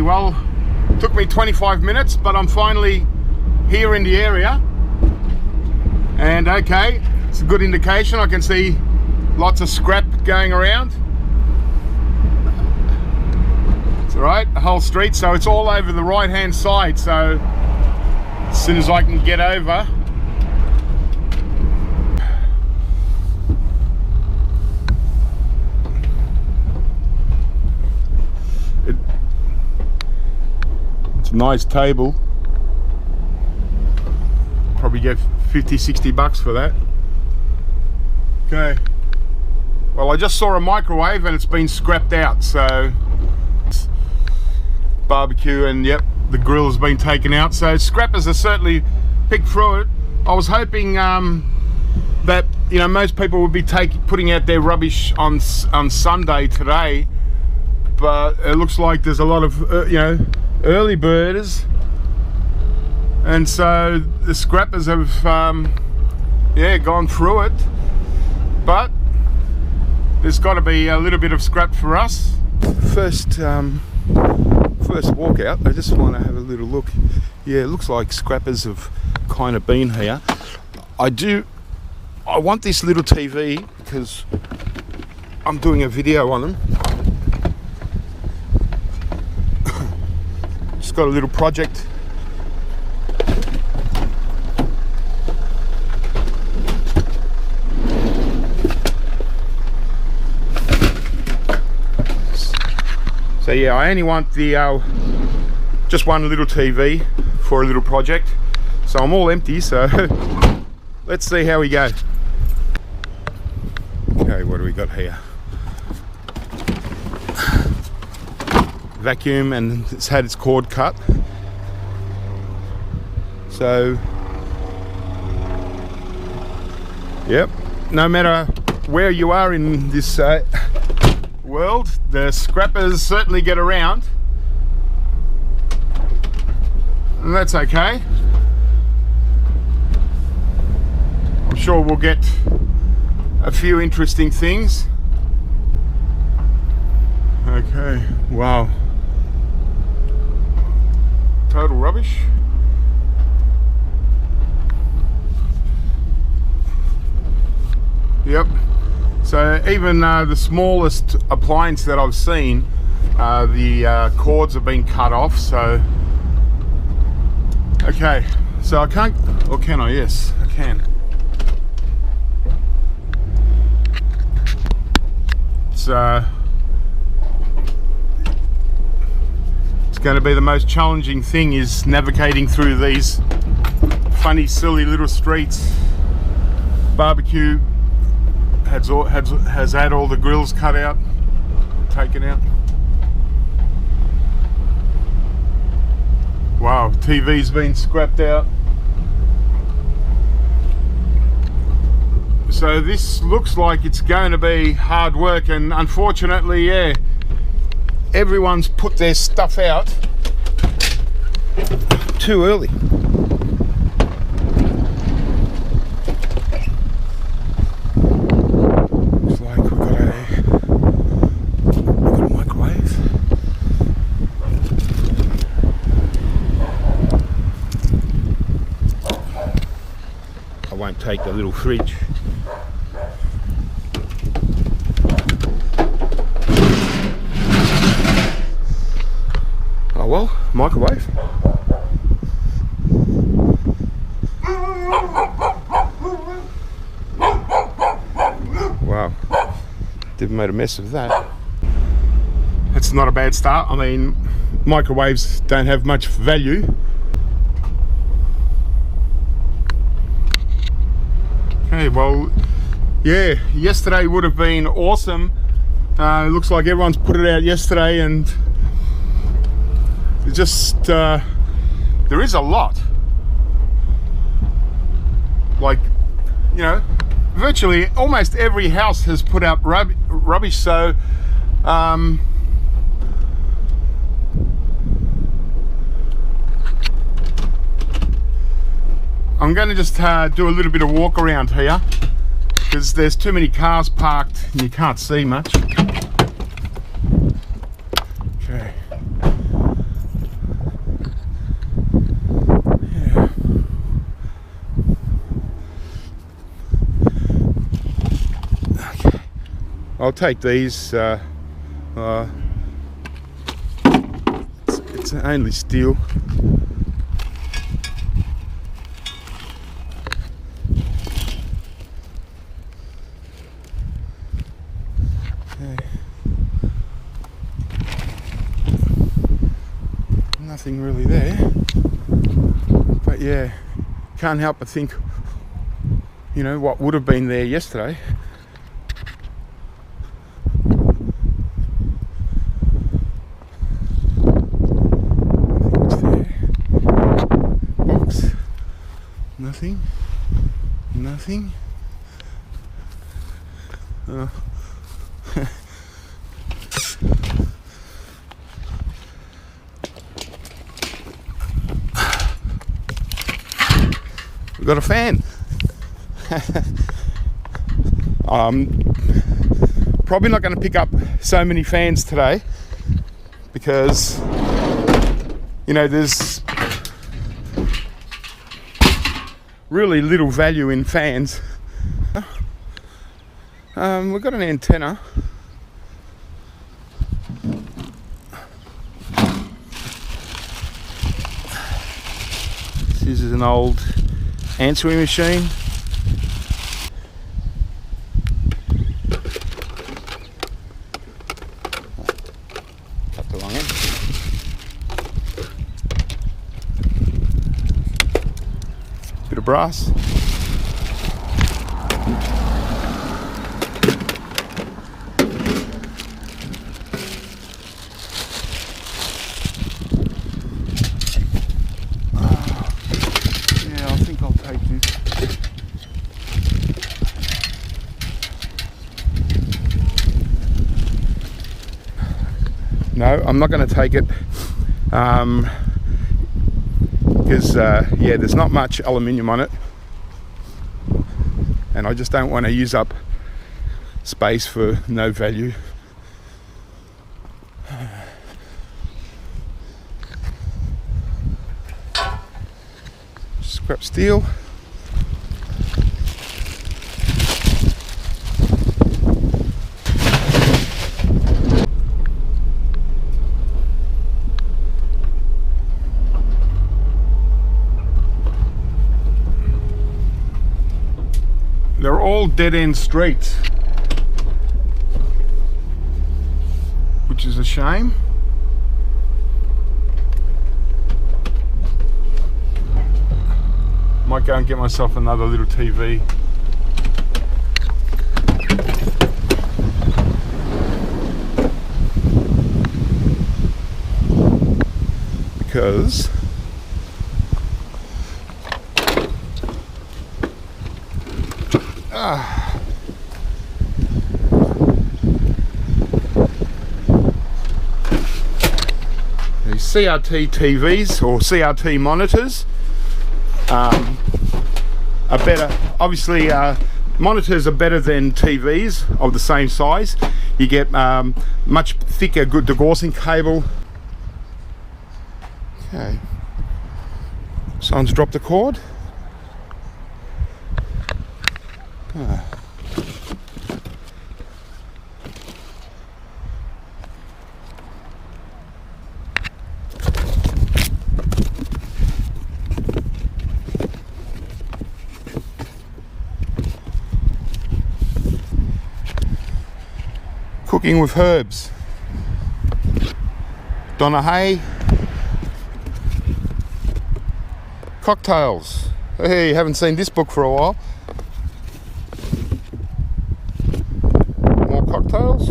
well, it took me 25 minutes, but I'm finally here in the area. And okay, it's a good indication. I can see lots of scrap going around. It's all right, the whole street, so it's all over the right hand side. So as soon as I can get over, it's a nice table. Probably get 50-60 bucks for that. Okay, well, I just saw a microwave and it's been scrapped out, so barbecue, and yep, the grill has been taken out, so scrappers are certainly picked through it. I was hoping that, you know, most people would be putting out their rubbish on Sunday today, but it looks like there's a lot of you know, early birders, and so the scrappers have yeah, gone through it. But there's got to be a little bit of scrap for us. First walk out, I just want to have a little look. Yeah, it looks like scrappers have kind of been here. I want this little TV because I'm doing a video on them. Just got a little project. So yeah, I only want the just one little TV for a little project. So I'm all empty, so let's see how we go. Okay, what do we got here? Vacuum, and it's had its cord cut. So, yep, no matter where you are in this world, the scrappers certainly get around, and that's okay. I'm sure we'll get a few interesting things. Okay, wow, total rubbish. Yep. So even the smallest appliance that I've seen, the cords have been cut off. So, okay, so I can't, or can I? Yes, I can. It's going to be the most challenging thing, is navigating through these funny, silly little streets. Barbecue has had all the grills cut out, taken out. Wow, TV's been scrapped out. So this looks like it's going to be hard work, and unfortunately, yeah, everyone's put their stuff out too early. Take the little fridge. Oh well, microwave. Wow, they've made a mess of that. That's not a bad start. I mean, microwaves don't have much value. Okay, well, yeah, yesterday would have been awesome. It looks like everyone's put it out yesterday, and it just there is a lot. Like, you know, virtually almost every house has put out rubbish. So I'm going to just do a little bit of walk around here, because there's too many cars parked and you can't see much. Okay. I'll take these. It's only steel. Nothing really there, but yeah, can't help but think, you know, what would have been there yesterday. What's there? Box. Nothing. Nothing. We've got a fan. Probably not going to pick up so many fans today because, you know, there's really little value in fans. We've got an antenna. This is an old answering machine. Cut the wrong end. Bit of brass. No, I'm not going to take it because yeah, there's not much aluminium on it, and I just don't want to use up space for no value. Scrap steel. They're all dead-end streets, which is a shame. Might go and get myself another little TV. Because these CRT TVs or CRT monitors are better. Obviously, monitors are better than TVs of the same size. You get much thicker, good degaussing cable. Okay, someone's dropped a cord. Cooking with herbs. Donna Hay. Cocktails. Hey, haven't seen this book for a while. More cocktails.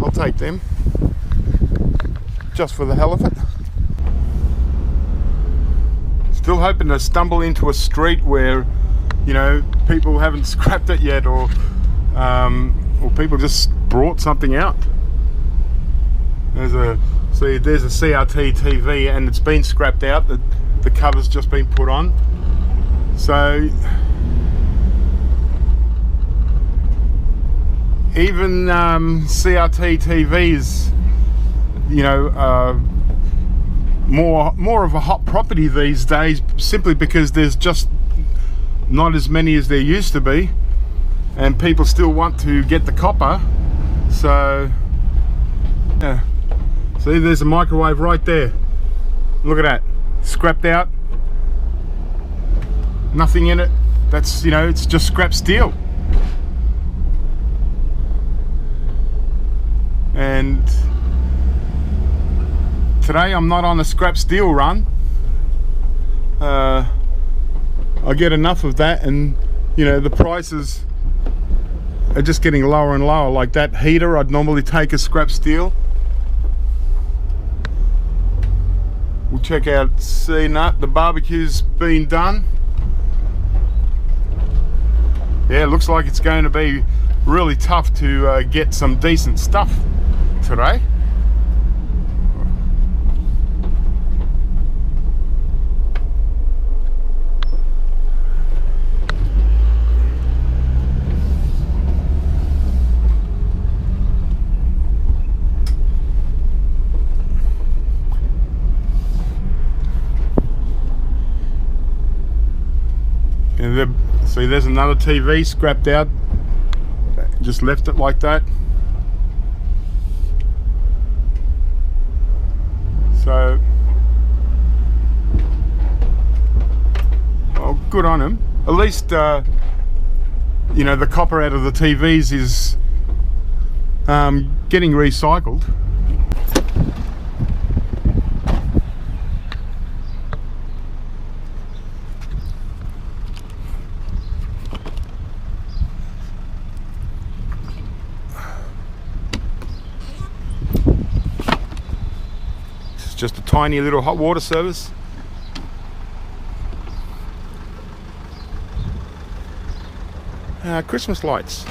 I'll take them. Just for the hell of it. Still hoping to stumble into a street where, you know, people haven't scrapped it yet, or people just brought something out. There's a CRT TV and it's been scrapped out. The cover's just been put on. So even CRT TVs, you know, more of a hot property these days, simply because there's just not as many as there used to be, and people still want to get the copper. So yeah, see, there's a microwave right there. Look at that, scrapped out, nothing in it. That's, you know, it's just scrap steel. And today I'm not on a scrap steel run. I get enough of that, and you know, the prices are just getting lower and lower. Like that heater, I'd normally take a scrap steel. We'll check out, see, the barbecue's been done. Yeah, it looks like it's going to be really tough to get some decent stuff today. And see, there's another TV scrapped out. Just left it like that. So, well, good on him. At least, you know, the copper out of the TVs is getting recycled. Just a tiny little hot water service. Christmas lights.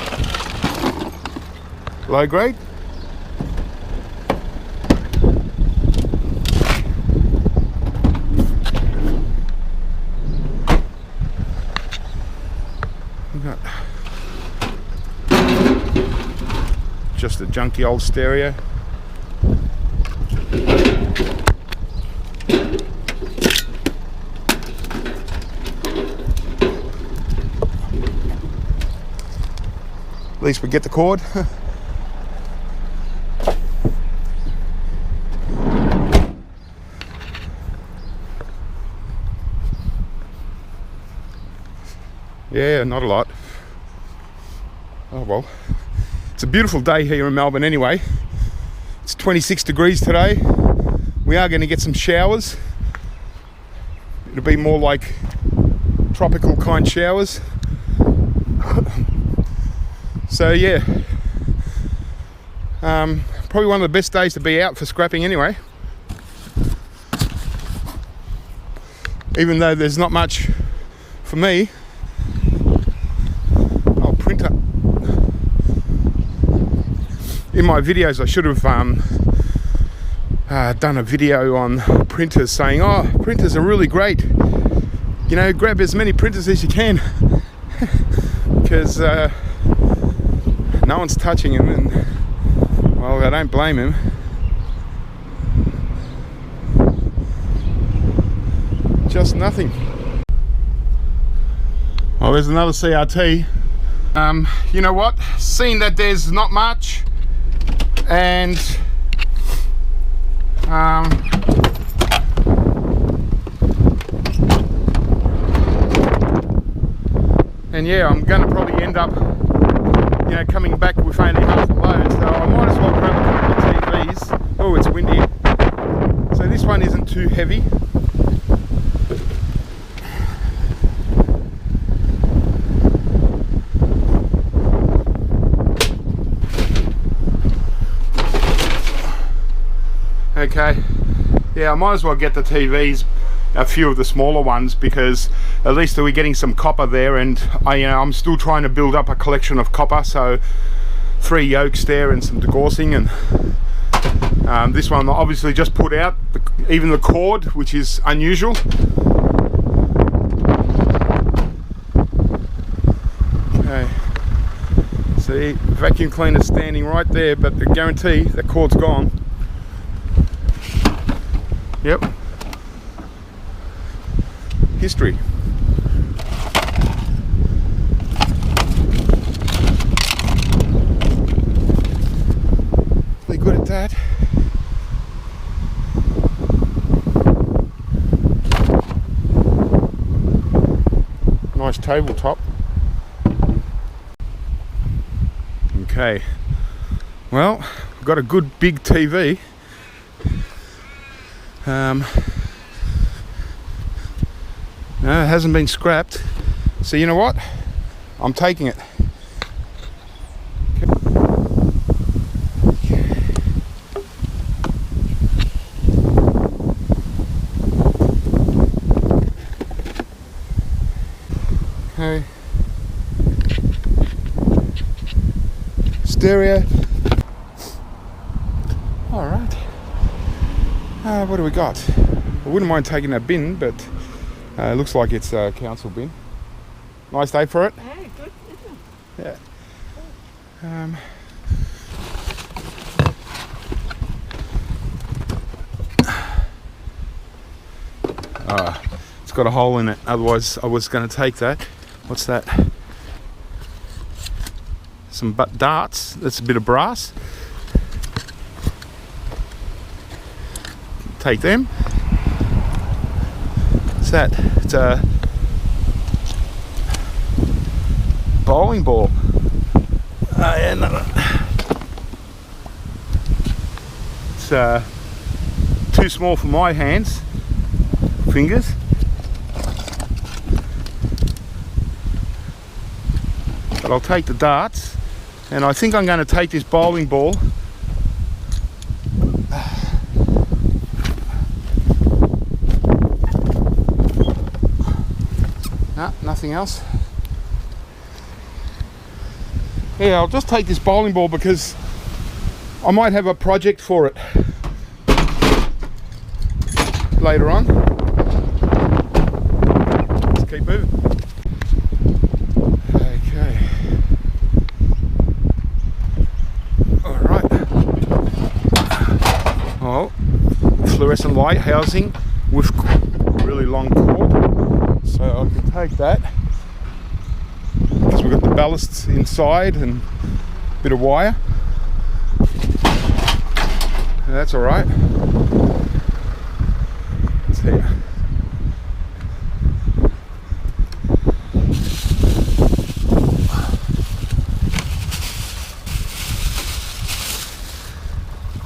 Low grade. Just a junky old stereo. At least we get the cord. Yeah, not a lot. Oh well. It's a beautiful day here in Melbourne anyway. It's 26 degrees today. We are going to get some showers. It'll be more like tropical kind showers. So yeah, probably one of the best days to be out for scrapping anyway. Even though there's not much for me. Oh, printer. In my videos I should have done a video on printers, saying, oh, printers are really great. You know, grab as many printers as you can. Because no one's touching him, and well, I don't blame him. Just nothing. Oh, there's another CRT. You know what? Seeing that there's not much, and yeah, I'm gonna probably end up, you know, coming back with only half a load, so I might as well grab a couple of TVs. Oh, it's windy. So this one isn't too heavy. Okay, yeah, I might as well get the TVs, a few of the smaller ones, because at least we're getting some copper there, and I'm still trying to build up a collection of copper. So 3 yokes there and some degaussing, and this one obviously just put out even the cord, which is unusual. Okay, see, vacuum cleaner standing right there, but I guarantee the cord's gone. Yep. history. Be good at that. Nice tabletop. Okay, well, we've got a good big TV. No, it hasn't been scrapped. So you know what? I'm taking it. Okay. Stereo. All right. What do we got? I wouldn't mind taking that bin, but it looks like it's a council bin. Nice day for it. Hey, good, isn't it? Yeah. It's got a hole in it. Otherwise, I was going to take that. What's that? Some darts. That's a bit of brass. Take them. What's that? It's a bowling ball. Yeah, no. It's too small for my hands, fingers. But I'll take the darts, and I think I'm going to take this bowling ball. No, nothing else. Yeah, I'll just take this bowling ball because I might have a project for it later on. Let's keep moving. Okay. Alright. Oh, fluorescent light housing with really long cord. So I can take that. Because we've got the ballasts inside and a bit of wire. That's alright. Let's see.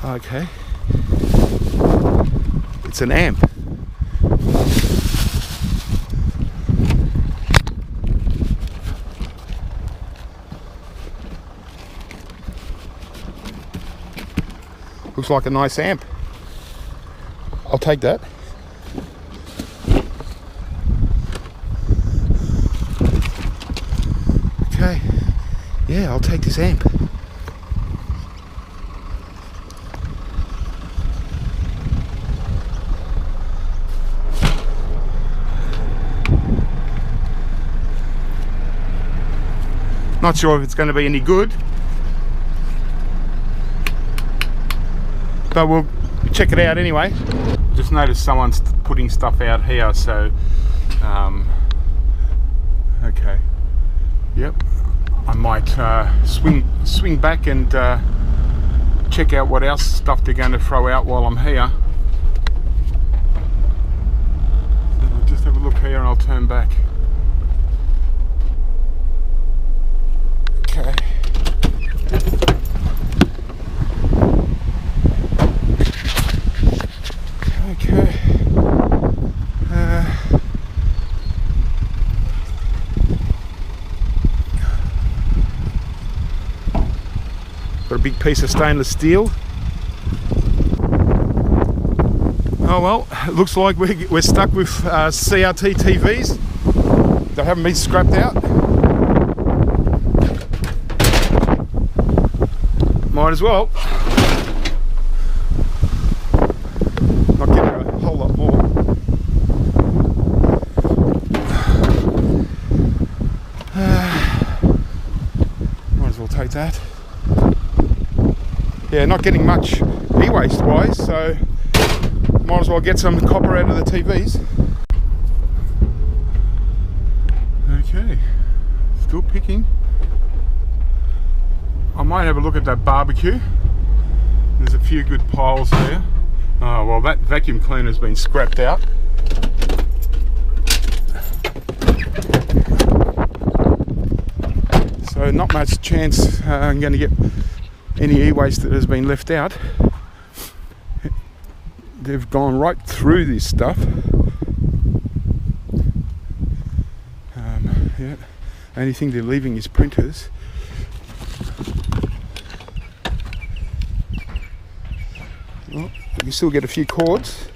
Okay. It's an amp. Looks like a nice amp. I'll take that. Okay. Yeah, I'll take this amp. Not sure if it's going to be any good, but we'll check it out anyway. Just noticed someone's putting stuff out here, so okay, yep, I might swing back and check out what else stuff they're going to throw out while I'm here. So I'll just have a look here and I'll turn back. Okay. Okay. Got a big piece of stainless steel. Oh well, it looks like we're stuck with CRT TVs. They haven't been scrapped out. Might as well. Not getting a whole lot more. Might as well take that. Yeah, not getting much e-waste wise, so might as well get some copper out of the TVs. picking. I might have a look at that barbecue. There's a few good piles there. Oh well, that vacuum cleaner's been scrapped out. So not much chance I'm going to get any e-waste that has been left out. They've gone right through this stuff. Yeah. Only thing they're leaving is printers. Well, you can still get a few cords.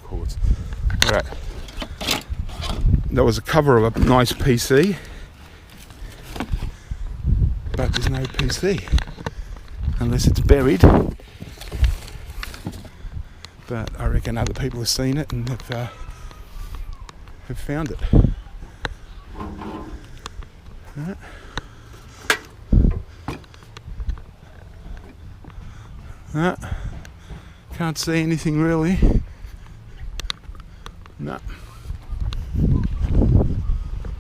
Cords. Alright. That was a cover of a nice PC. But there's no PC. Unless it's buried. But I reckon other people have seen it and have found it. Can't see anything really. No.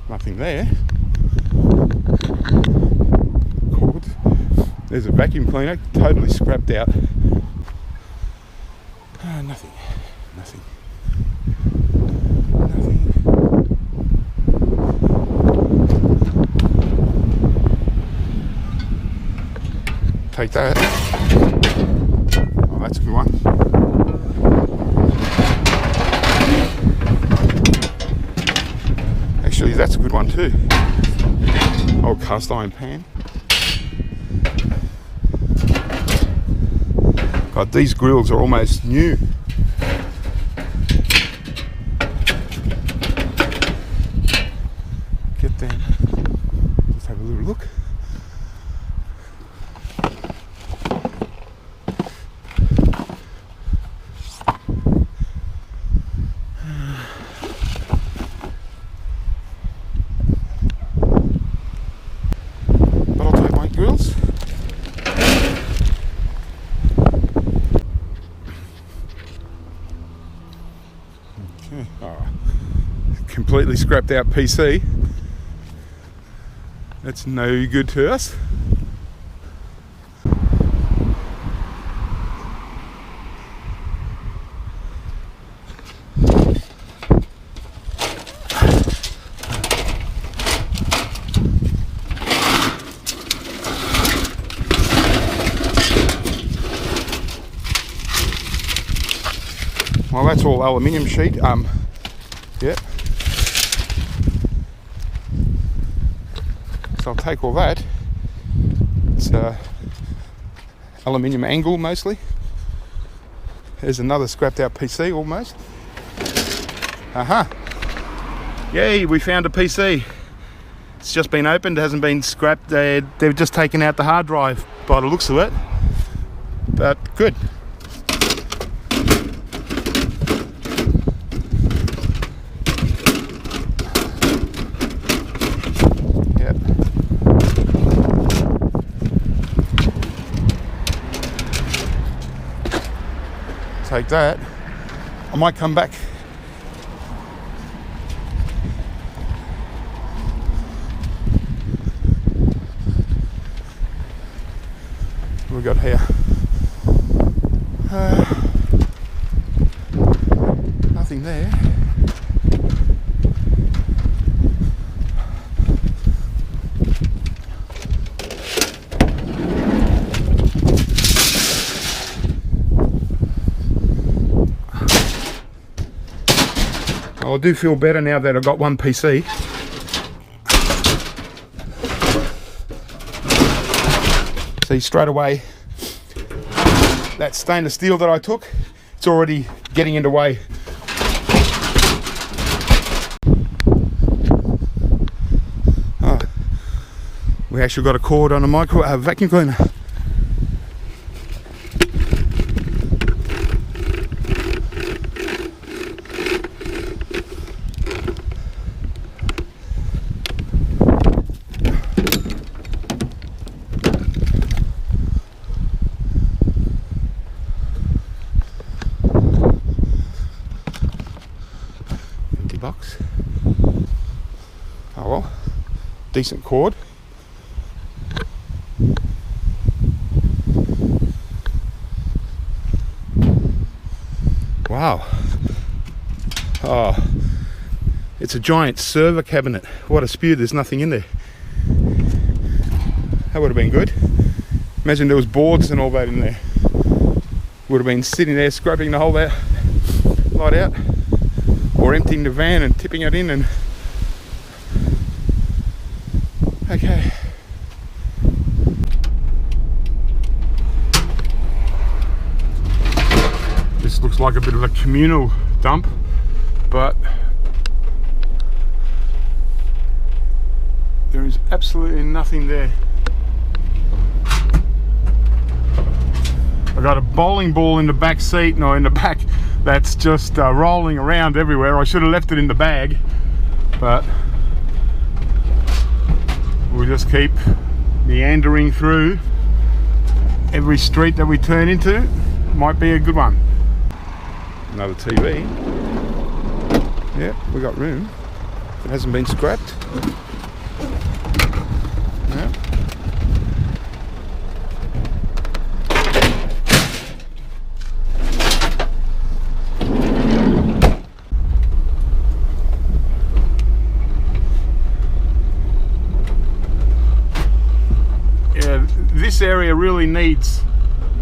Nothing there. Cords. There's a vacuum cleaner, totally scrapped out. Nothing. Take that. Oh, that's a good one. Actually, that's a good one too. Old cast iron pan. God, these grills are almost new. Get them. Let's have a little look. But I'll take my grills. Oh, completely scrapped out PC. That's no good to us. Well, that's all aluminium sheet. Yeah. So I'll take all that. It's aluminium angle mostly. There's another scrapped out PC almost. Yay, we found a PC. It's just been opened, hasn't been scrapped. They've just taken out the hard drive by the looks of it. But good. Take that. I might come back. What we got here? Nothing there. I do feel better now that I've got one PC. See, straight away, that stainless steel that I took, it's already getting in the way. Oh, we actually got a cord on a vacuum cleaner. decent cord. Wow. Oh, it's a giant server cabinet. What a spew, there's nothing in there. That would have been good. Imagine there was boards and all that in there. Would have been sitting there scraping the whole lot out, or emptying the van and tipping it in. And okay. This looks like a bit of a communal dump, but there is absolutely nothing there. I got a bowling ball in the back seat, no, in the back, that's just rolling around everywhere. I should have left it in the bag, but we'll just keep meandering through. Every street that we turn into might be a good one. Another TV. Yeah, we got room. It hasn't been scrapped. No. Yeah, this area really needs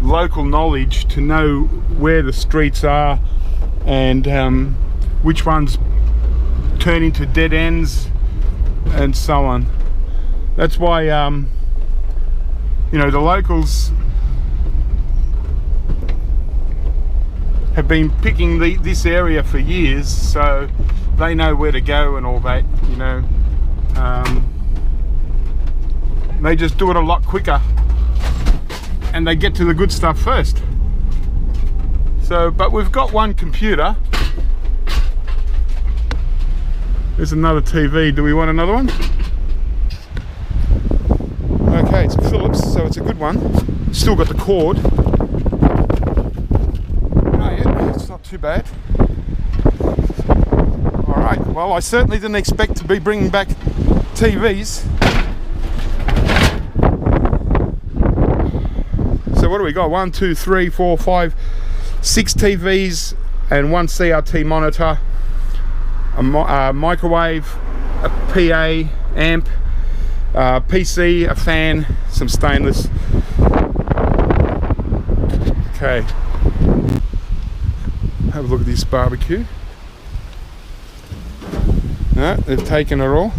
local knowledge to know where the streets are and which ones turn into dead ends and so on. That's why you know, the locals have been picking this area for years, so they know where to go and all that, you know. They just do it a lot quicker and they get to the good stuff first. So, but we've got one computer. There's another TV. Do we want another one? Okay, it's a Philips, so it's a good one. Still got the cord. Oh yeah, it's not too bad. Alright, well, I certainly didn't expect to be bringing back TVs. So what do we got? 1, 2, 3, 4, 5, 6 TVs and one CRT monitor, a microwave, a PA amp, PC, a fan, some stainless. Okay, have a look at this barbecue. No, they've taken it all.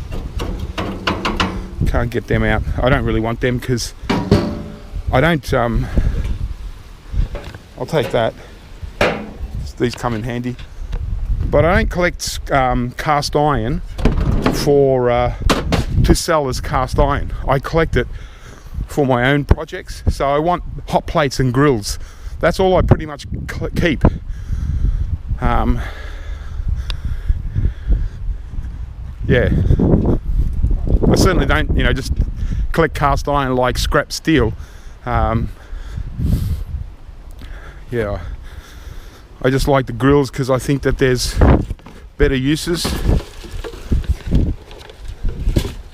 Can't get them out. I don't really want them because I don't, I'll take that. These come in handy. But I don't collect cast iron for to sell as cast iron. I collect it for my own projects. So I want hot plates and grills. That's all I pretty much keep. Yeah. I certainly don't, you know, just collect cast iron like scrap steel. Yeah, I just like the grills because I think that there's better uses.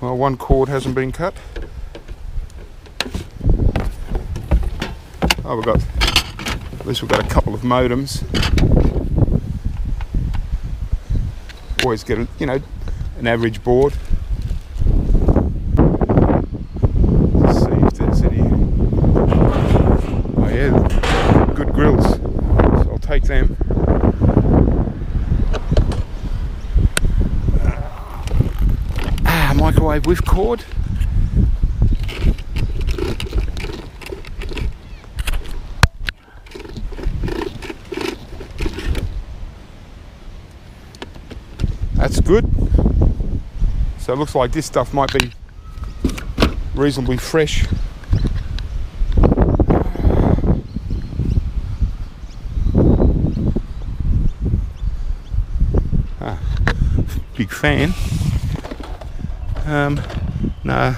Well, one cord hasn't been cut. Oh, at least we've got a couple of modems. Always get, you know, an average board. Let's see if there's any. Oh yeah, good grills. So I'll take them. Microwave with cord. That's good. So it looks like this stuff might be reasonably fresh. Big fan. No.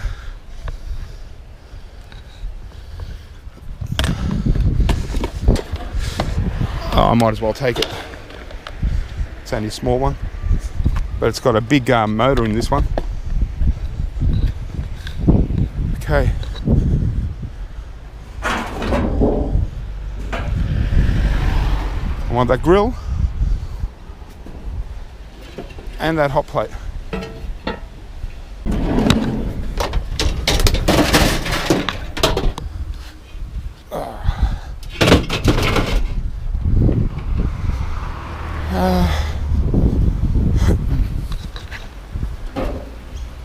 Oh, I might as well take it. It's only a small one, but it's got a big motor in this one. Okay. I want that grill and that hot plate.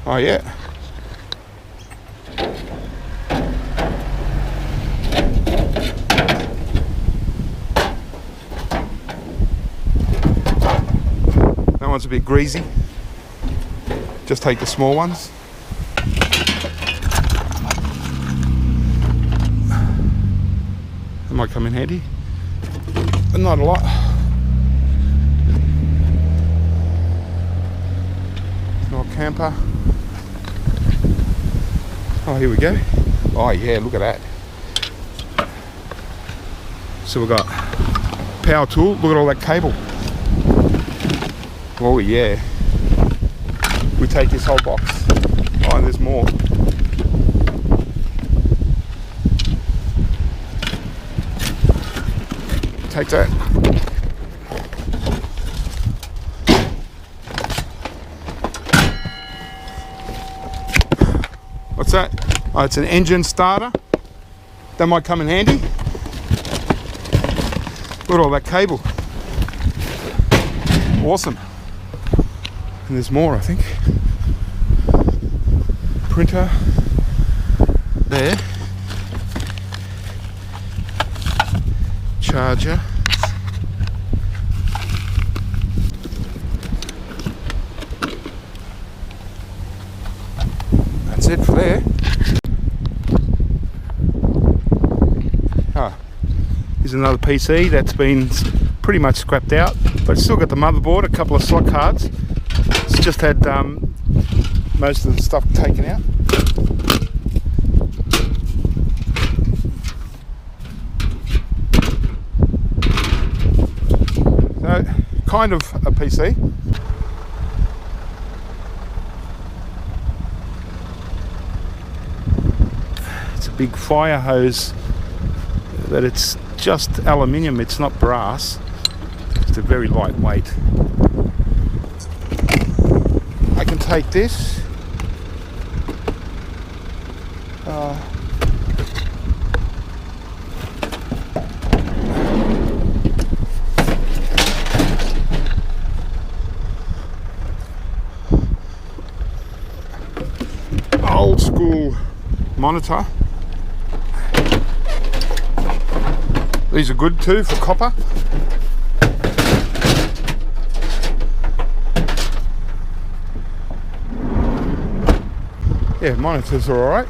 Oh yeah. That one's a bit greasy. Just take the small ones. That might come in handy, but not a lot. Little camper. Oh, here we go. Oh yeah, look at that. So we've got power tool. Look at all that cable. Oh yeah. We take this whole box. Oh, and there's more. Take that. What's that? Oh, it's an engine starter. That might come in handy. Look at all that cable. Awesome. And there's more, I think. Printer. There. Charger. That's it for there. Here's another PC that's been pretty much scrapped out, but it's still got the motherboard, a couple of slot cards. It's just had most of the stuff taken out. So, kind of a PC. It's a big fire hose, but it's just aluminium, it's not brass. It's a very lightweight. I can take this. Old school monitor. These are good too for copper. Yeah, monitors are alright.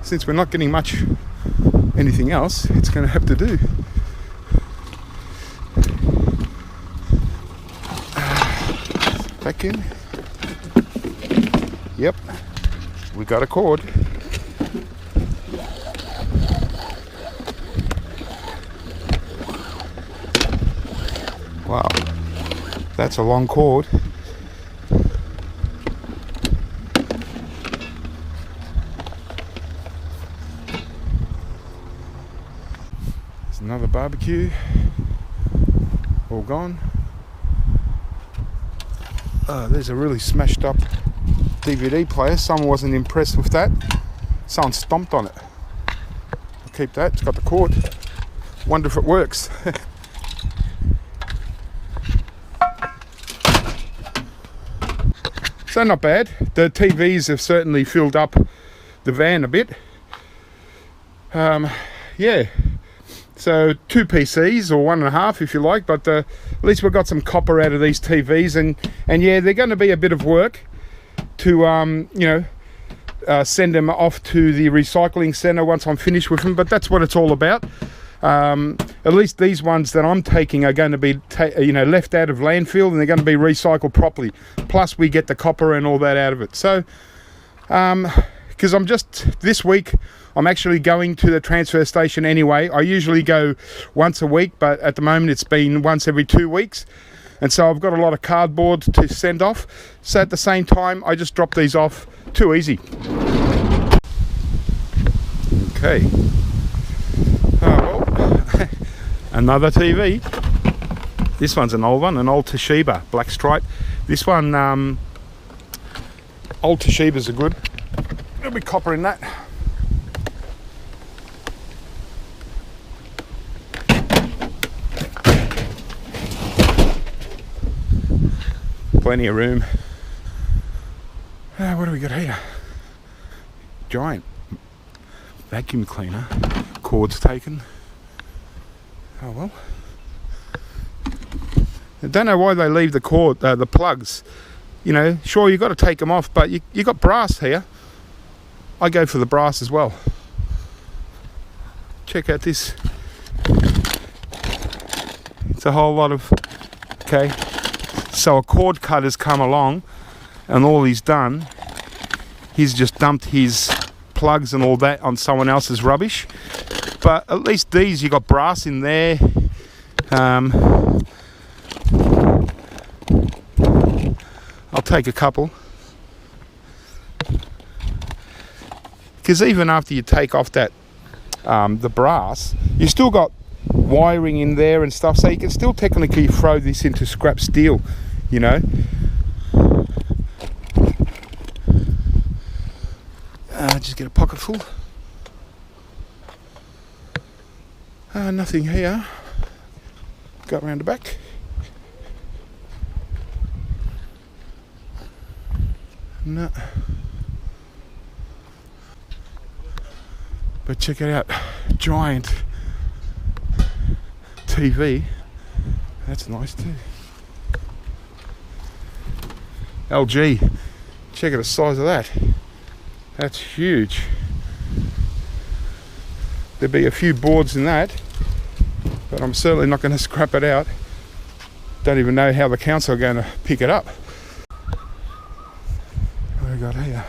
Since we're not getting much anything else, it's going to have to do. Back in. Yep, we got a cord. Wow, that's a long cord. There's another barbecue, all gone. There's a really smashed up DVD player. Someone wasn't impressed with that. Someone stomped on it. I'll keep that, it's got the cord. Wonder if it works. So not bad. The TVs have certainly filled up the van a bit. Yeah. So 2 PCs, or 1.5 if you like, but at least we've got some copper out of these TVs, and yeah, they're going to be a bit of work to send them off to the recycling centre once I'm finished with them. But that's what it's all about. At least these ones that I'm taking are going to be left out of landfill, and they're going to be recycled properly. Plus we get the copper and all that out of it. So because this week I'm actually going to the transfer station anyway. I usually go once a week, but at the moment it's been once every 2 weeks. and so I've got a lot of cardboard to send off. So at the same time, I just drop these off. Too easy. Okay. Oh, well, another TV. This one's an old one, an old Toshiba, black stripe. This one, old Toshibas are good. There'll be copper in that. Plenty of room. What do we got here? Giant vacuum cleaner. Cords taken. Oh well. I don't know why they leave the cord, the plugs. You know, sure, you've got to take them off, but you got brass here. I go for the brass as well. Check out this. It's a whole lot of... Okay. So a cord cutter's come along, and all he's done, he's just dumped his plugs and all that on someone else's rubbish. But at least these, you got brass in there. I'll take a couple, because even after you take off that the brass, you still got wiring in there and stuff, so you can still technically throw this into scrap steel, you know. Just get a pocket full. Nothing here. Go around the back. No. But check it out. Giant TV. That's nice too. LG. Check out the size of that. That's huge. There'll be a few boards in that, but I'm certainly not going to scrap it out. Don't even know how the council are going to pick it up. What do we got here?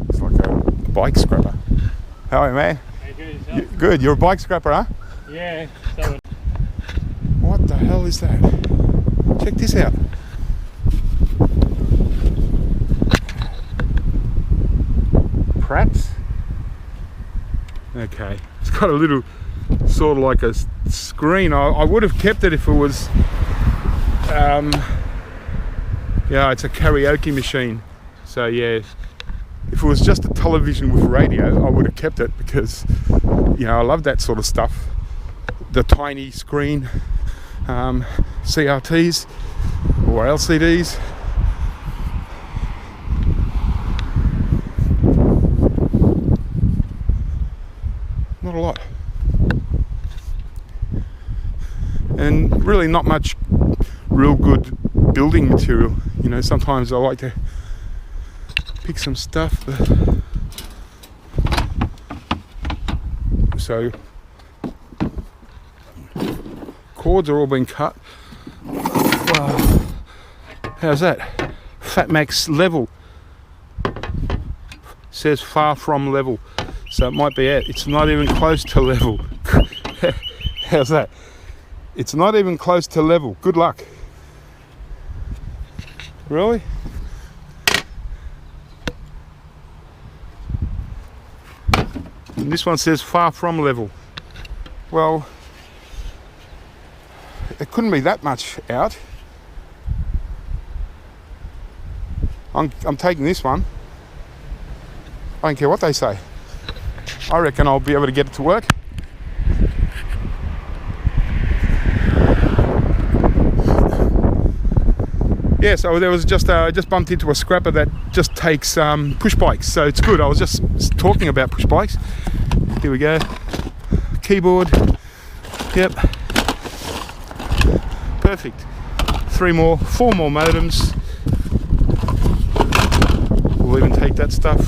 It's like a bike scrapper. How are you, man? Hey, good, yourself? Good. You're a bike scrapper, huh? Yeah. So What the hell is that? Check this out. Pratt's. Okay, it's got a little sort of like a screen. I would have kept it if it was yeah, it's a karaoke machine. So yeah, if it was just a television with radio, I would have kept it, because you know, I love that sort of stuff. The tiny screen, CRTs or LCDs. Not a lot. And really not much real good building material. You know, sometimes I like to pick some stuff. So cords are all being cut. Wow. How's that? Fat Max level. Says far from level. So it might be it. It's not even close to level. How's that? It's not even close to level. Good luck. Really? And this one says far from level. Well, it couldn't be that much out. I'm taking this one. I don't care what they say. I reckon I'll be able to get it to work. Yeah, so there was just I just bumped into a scrapper that just takes push bikes, so it's good. I was just talking about push bikes. Here we go. Keyboard. Yep. Perfect. 4 more modems. We'll even take that stuff.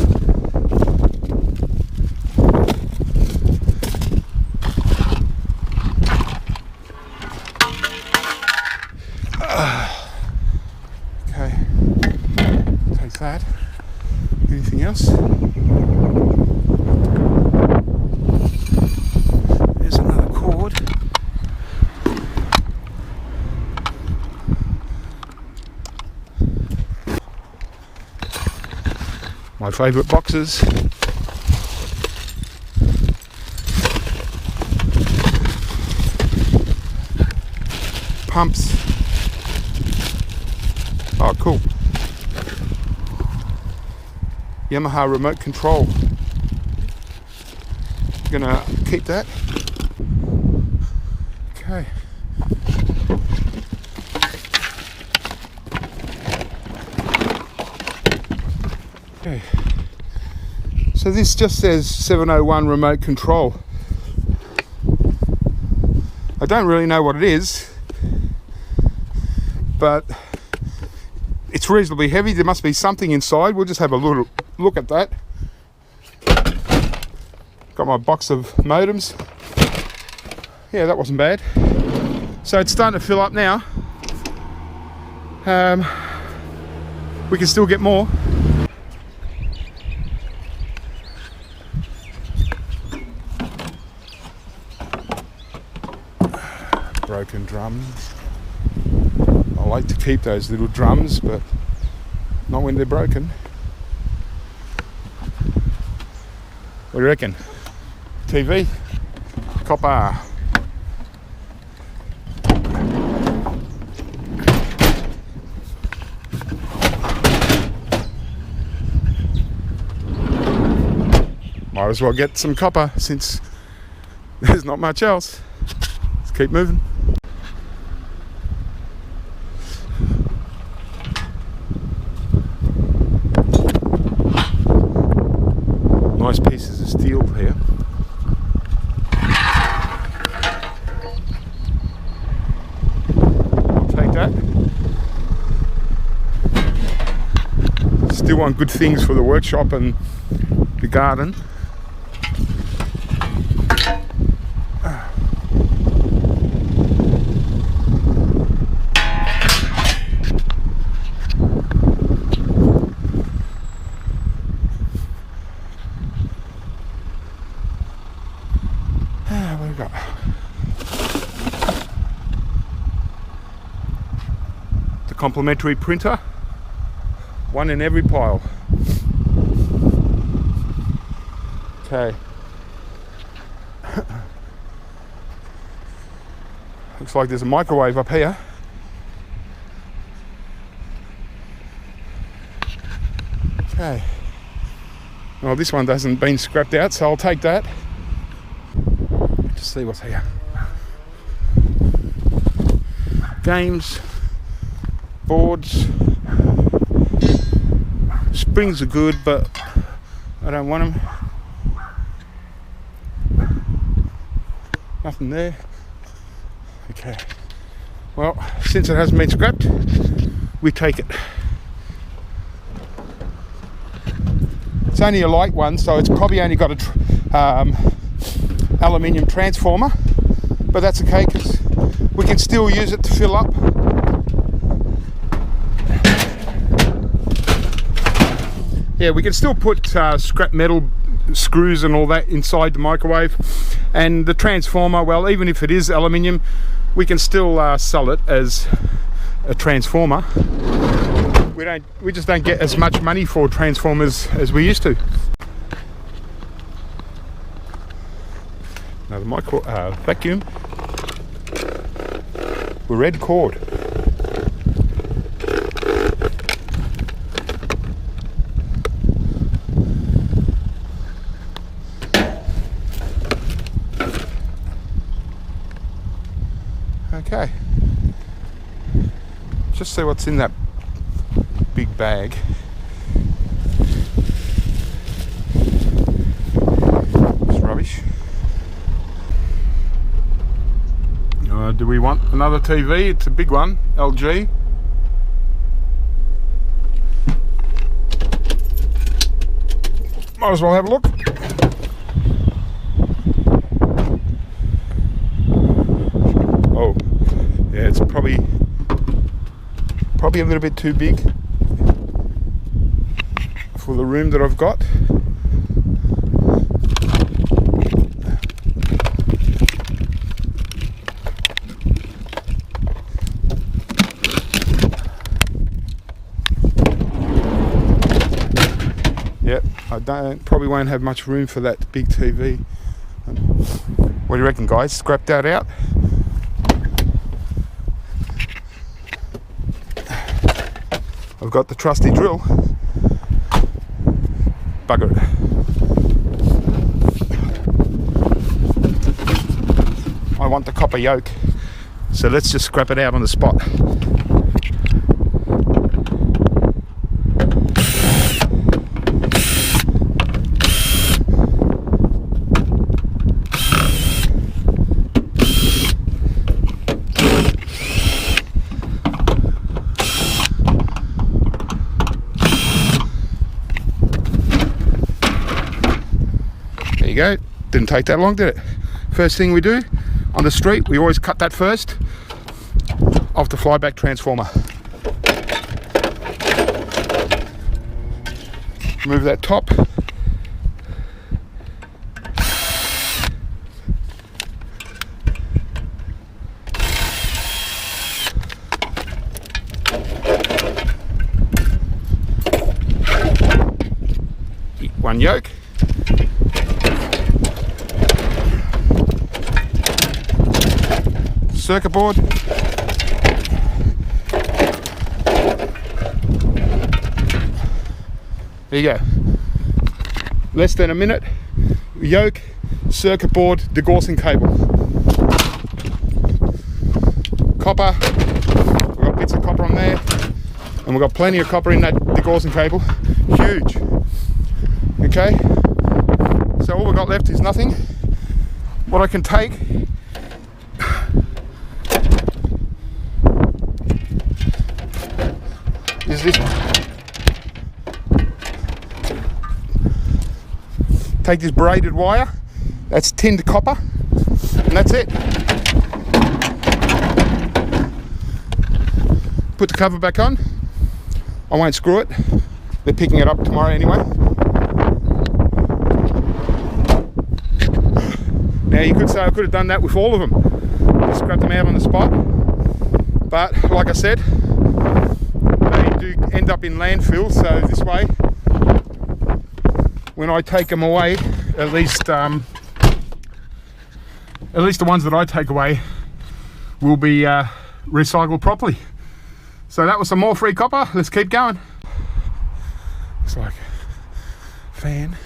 Okay. Take that. Anything else? There's another cord. My favourite boxes. Pumps. Oh, cool. Yamaha remote control. Gonna keep that. Okay. Okay. So this just says 701 remote control. I don't really know what it is, but it's reasonably heavy. There must be something inside. We'll just have a little look at that. Got my box of modems. Yeah, that wasn't bad. So it's starting to fill up now. We can still get more. Broken drums. I like to keep those little drums, but not when they're broken. What do you reckon? TV? Copper. Might as well get some copper since there's not much else. Let's keep moving. Nice pieces of steel here. I'll take that. Still want good things for the workshop and the garden. What have we got? The complimentary printer. One in every pile. Okay. Looks like there's a microwave up here. Okay. Well, this one hasn't been scrapped out, so I'll take that. Just see what's here. Games, boards. Springs are good, but I don't want them. Nothing there. Okay. Well, since it hasn't been scrapped, we take it. It's only a light one, so it's probably only got a aluminium transformer, but that's okay because we can still use it to fill up. Yeah, we can still put scrap metal screws and all that inside the microwave, and the transformer, well, even if it is aluminium, we can still sell it as a transformer. We just don't get as much money for transformers as we used to. Now the vacuum, with red cord. Okay, just see what's in that big bag. It's rubbish. Do we want another TV? It's a big one, LG. Might as well have a look. Oh, yeah, it's probably a little bit too big for the room that I've got. Yep, probably won't have much room for that big TV. What do you reckon, guys? Scrap that out? I've got the trusty drill. Bugger it. I want the copper yoke, so let's just scrap it out on the spot. There you go. Didn't take that long, did it? First thing we do on the street, we always cut that first off the flyback transformer. Remove that top. One yoke. Circuit board. There you go. Less than a minute. Yoke, circuit board, degaussing cable. Copper. We've got bits of copper on there. And we've got plenty of copper in that degaussing cable. Huge. Okay. So all we've got left is nothing. What I can take is this. Take this braided wire, that's tinned copper, and that's it. Put the cover back on. I won't screw it. They're picking it up tomorrow anyway. Now you could say I could have done that with all of them. Just scrap them out on the spot. But like I said, do end up in landfill, so this way when I take them away, at least the ones that I take away will be recycled properly. So that was some more free copper. Let's keep going. Looks like a fan,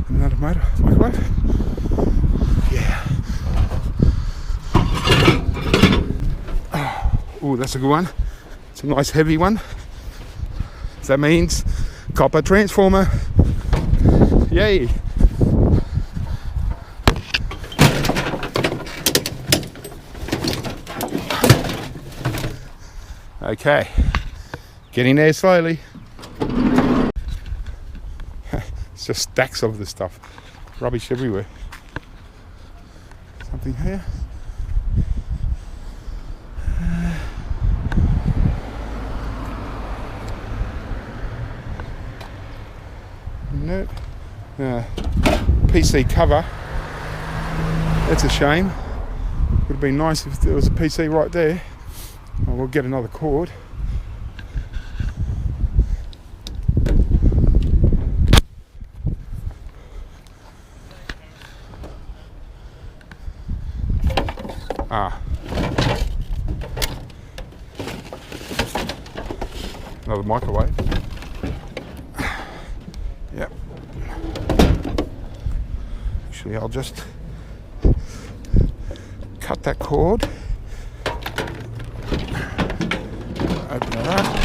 another microwave. Yeah. Oh, that's a good one. It's a nice heavy one. So that means copper transformer. Yay! Okay, getting there slowly. It's just stacks of this stuff. Rubbish everywhere. Something here. Nope. PC cover. That's a shame. Would have been nice if there was a PC right there. Oh, we'll get another cord. Another microwave. Yep. Actually, I'll just cut that cord. Open it up.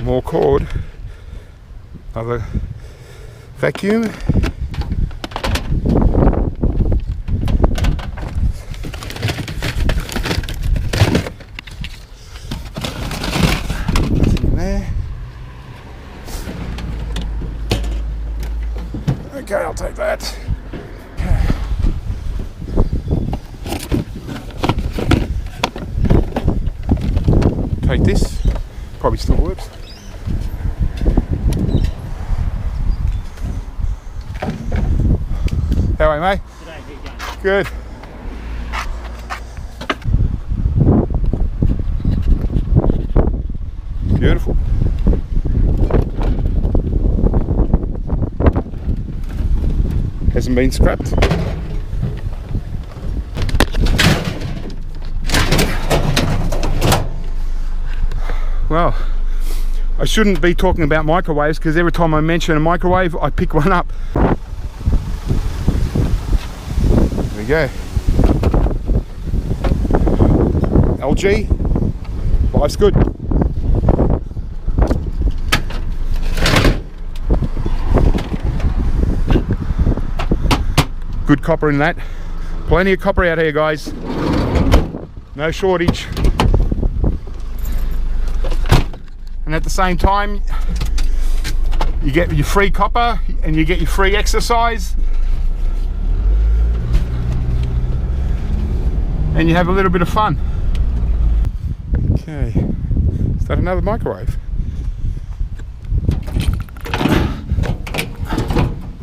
More cord, another vacuum. Nothing in there. probably still works. How are you, mate? Today, how you going? Good. Beautiful. Hasn't been scrapped. Well, I shouldn't be talking about microwaves because every time I mention a microwave, I pick one up. There we go. LG, life's good. Good copper in that. Plenty of copper out here, guys. No shortage. And at the same time, you get your free copper and you get your free exercise. And you have a little bit of fun. Okay, is that another microwave?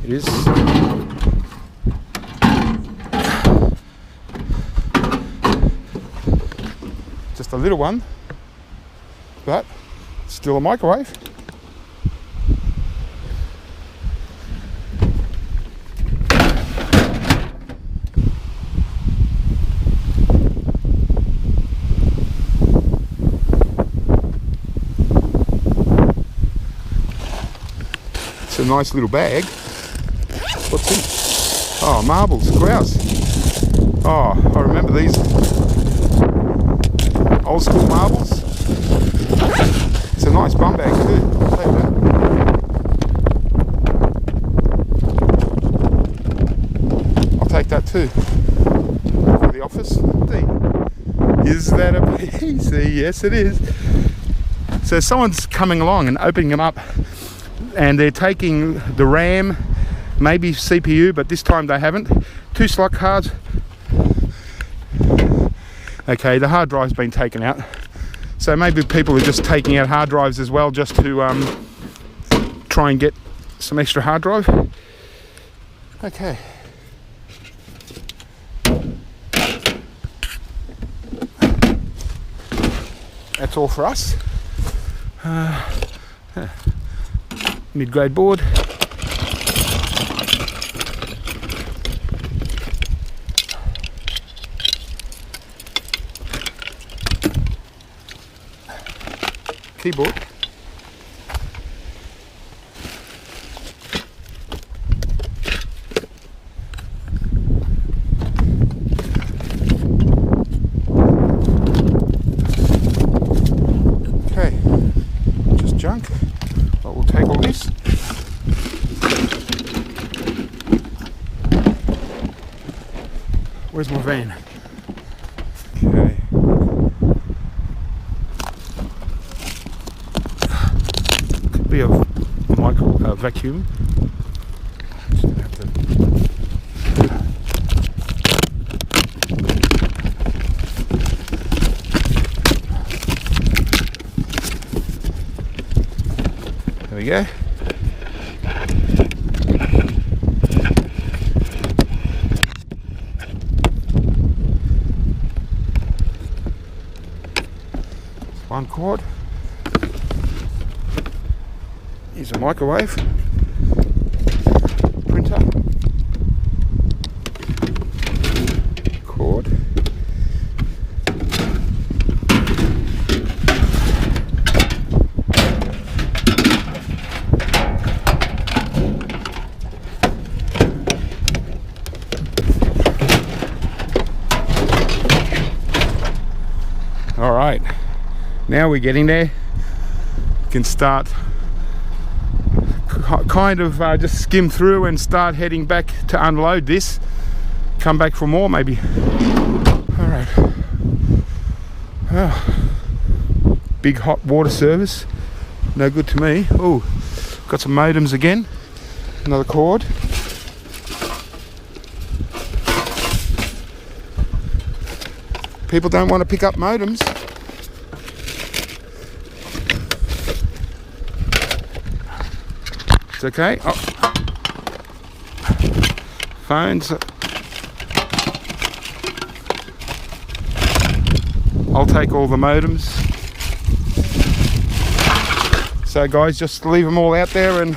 It is. Just a little one, but still a microwave. It's a nice little bag. What's in it? Oh, marbles, grouse. Oh, I remember these. Old school marbles. It's a nice bum bag too. I'll take that. I'll take that too. For the office. Is that a PC? Yes, it is. So someone's coming along and opening them up, and they're taking the RAM, maybe CPU, but this time they haven't. 2 slot cards. Okay, the hard drive's been taken out. So maybe people are just taking out hard drives as well, just to try and get some extra hard drive. Okay. That's all for us. Mid-grade board. Keyboard. Okay, just junk, but we'll take all this. Where's my van? Okay. Be a vacuum. Just gonna have to. There we go. One cord. Here's a microwave, printer, cord, all right, now we're getting there. You can start kind of just skim through and start heading back to unload this, come back for more maybe. All right. Oh, big hot water service, no good to me. Oh, got some modems again, another cord. People don't want to pick up modems. left, okay. Oh. Phones. I'll take all the modems. So guys, just leave them all out there and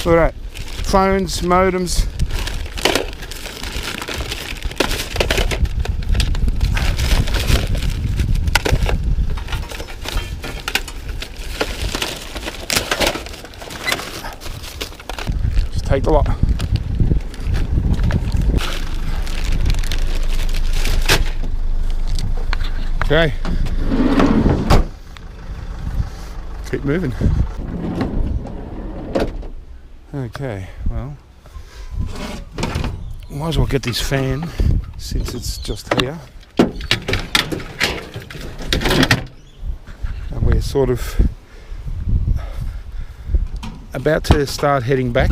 look at that. Phones, modems. Just take the lot. Okay. Keep moving. Okay, well, might as well get this fan since it's just here. And we're sort of about to start heading back.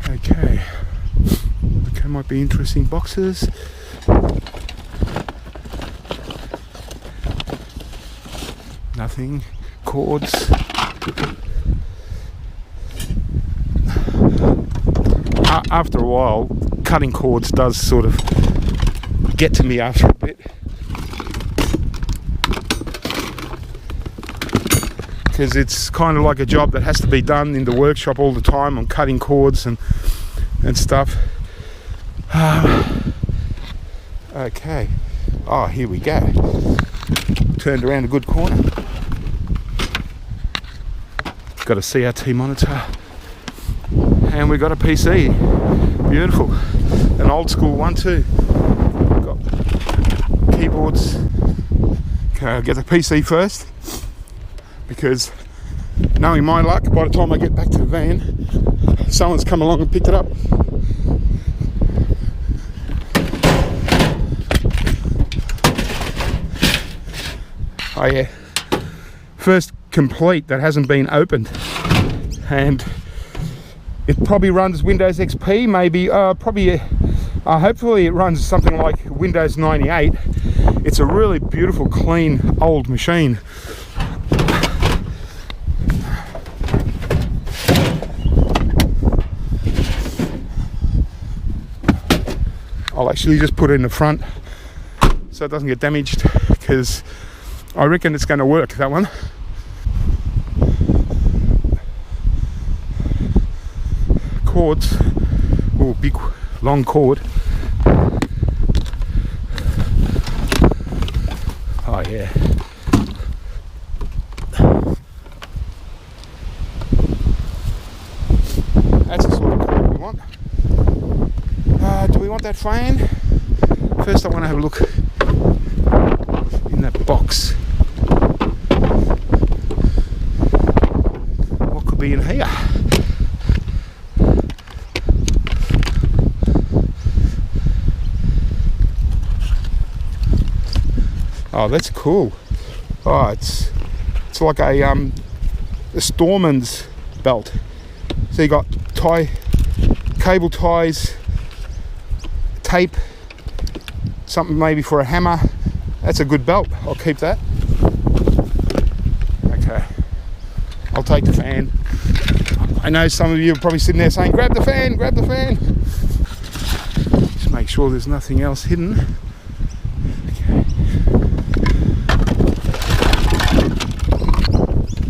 Okay. Okay, might be interesting boxes. Nothing. Cords. After a while, cutting cords does sort of get to me after a bit. Because it's kind of like a job that has to be done in the workshop all the time. I'm cutting cords and stuff. Okay. Oh, here we go. Turned around a good corner. Got a CRT monitor. And we got a PC. Beautiful. An old school one too. Got keyboards. Okay, I'll get the PC first. Because knowing my luck, by the time I get back to the van, someone's come along and picked it up. Oh yeah, first complete that hasn't been opened, and it probably runs Windows XP, maybe, hopefully it runs something like Windows 98. It's a really beautiful, clean, old machine. I'll actually just put it in the front so it doesn't get damaged, because I reckon it's going to work, that one. Cords. Oh, big long cord. Oh yeah. That's the sort of cord we want. Do we want that fan? First I want to have a look in that box. What could be in here? Oh, that's cool. Oh, it's like a Storman's belt. So you got cable ties, tape, something maybe for a hammer. That's a good belt. I'll keep that. Okay, I'll take the fan. I know some of you are probably sitting there saying, grab the fan, grab the fan. Just make sure there's nothing else hidden. Okay.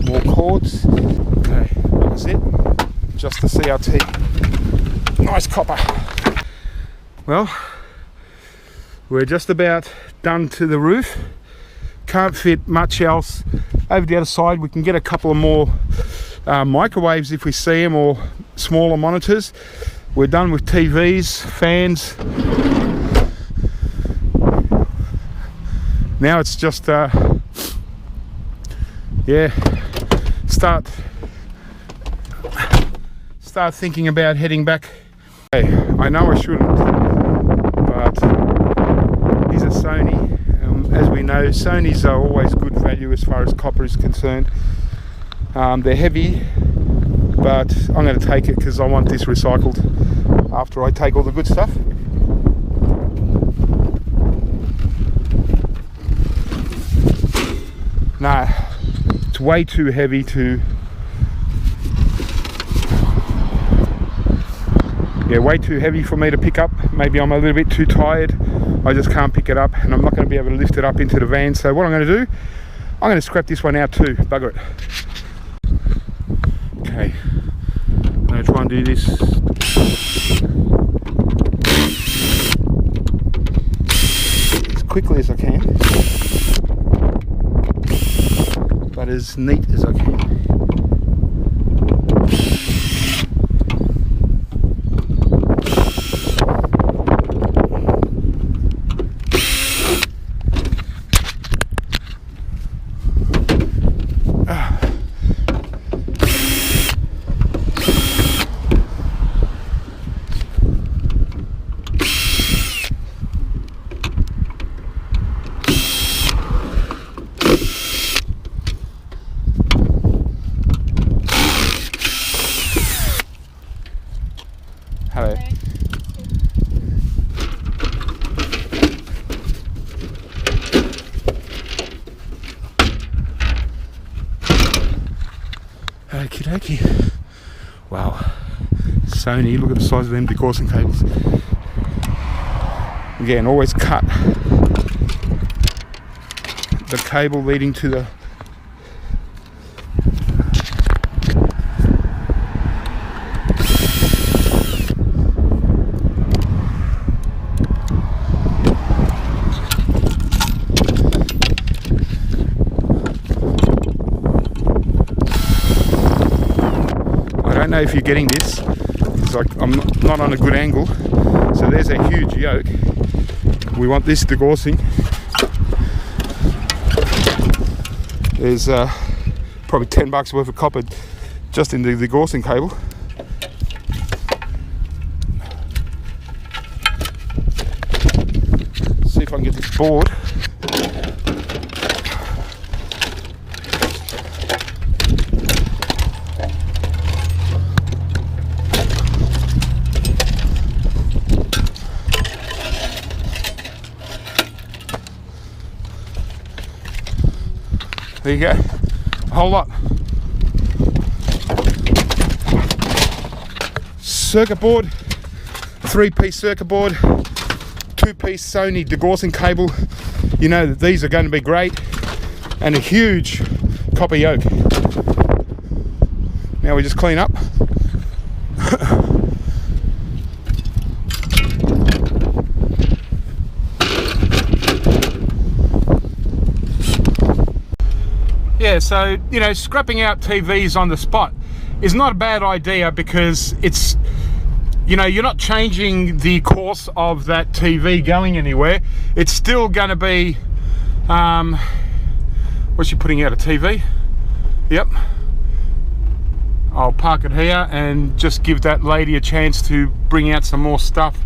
More cords. Okay, that's it. Just the CRT. Nice copper. Well, we're just about done to the roof. Can't fit much else. Over the other side we can get a couple of more microwaves if we see them, or smaller monitors. We're done with TVs, fans. Now it's just start thinking about heading back. Hey, I know I shouldn't, but these are Sony. As we know, Sonys are always good value as far as copper is concerned. They're heavy, but I'm going to take it because I want this recycled after I take all the good stuff. No, it's way too heavy to yeah, way too heavy for me to pick up. Maybe I'm a little bit too tired. I just can't pick it up, and I'm not going to be able to lift it up into the van. So what I'm going to do, I'm going to scrap this one out too. Bugger it. Okay, I'm going to try and do this. As quickly as I can, but as neat as I can. Hello. Okie dokie. Wow. Sony, look at the size of them degaussing cables. Again, always cut the cable leading to the I don't know if you're getting this. It's like I'm not on a good angle. So there's a huge yoke. We want this degaussing. There's probably $10 worth of copper just in the degaussing cable. See if I can get this board. There you go, a whole lot. Circuit board, 3-piece circuit board, 2-piece Sony degaussing cable. You know that these are going to be great, and a huge copper yoke. Now we just clean up. Yeah, so, you know, scrapping out TVs on the spot is not a bad idea, because it's, you know, you're not changing the course of that TV going anywhere. It's still going to be, what's she putting out, a TV? Yep. I'll park it here and just give that lady a chance to bring out some more stuff.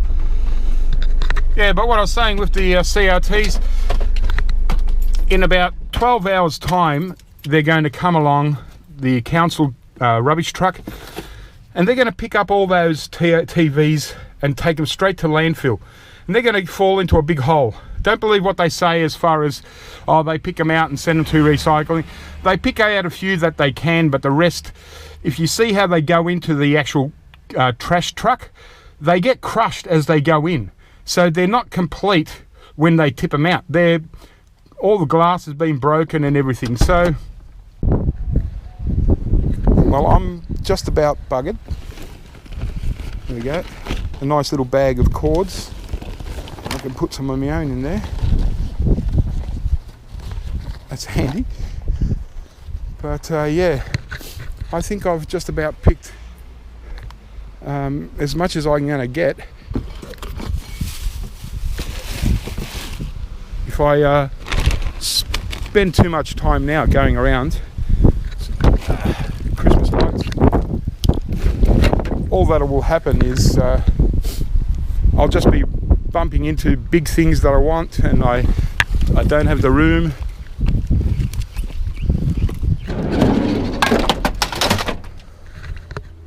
Yeah, but what I was saying with the CRTs, in about 12 hours time, they're going to come along, the council rubbish truck, and they're going to pick up all those TVs and take them straight to landfill, and they're going to fall into a big hole. Don't believe what they say as far as, oh, they pick them out and send them to recycling. They pick out a few that they can, but the rest, if you see how they go into the actual trash truck, they get crushed as they go in, so they're not complete when they tip them out. All the glass has been broken and everything. So, well, I'm just about buggered. There we go. A nice little bag of cords. I can put some of my own in there. That's handy. But yeah, I think I've just about picked as much as I'm going to get. If I spend too much time now going around Christmas lights, all that will happen is I'll just be bumping into big things that I want, and I don't have the room.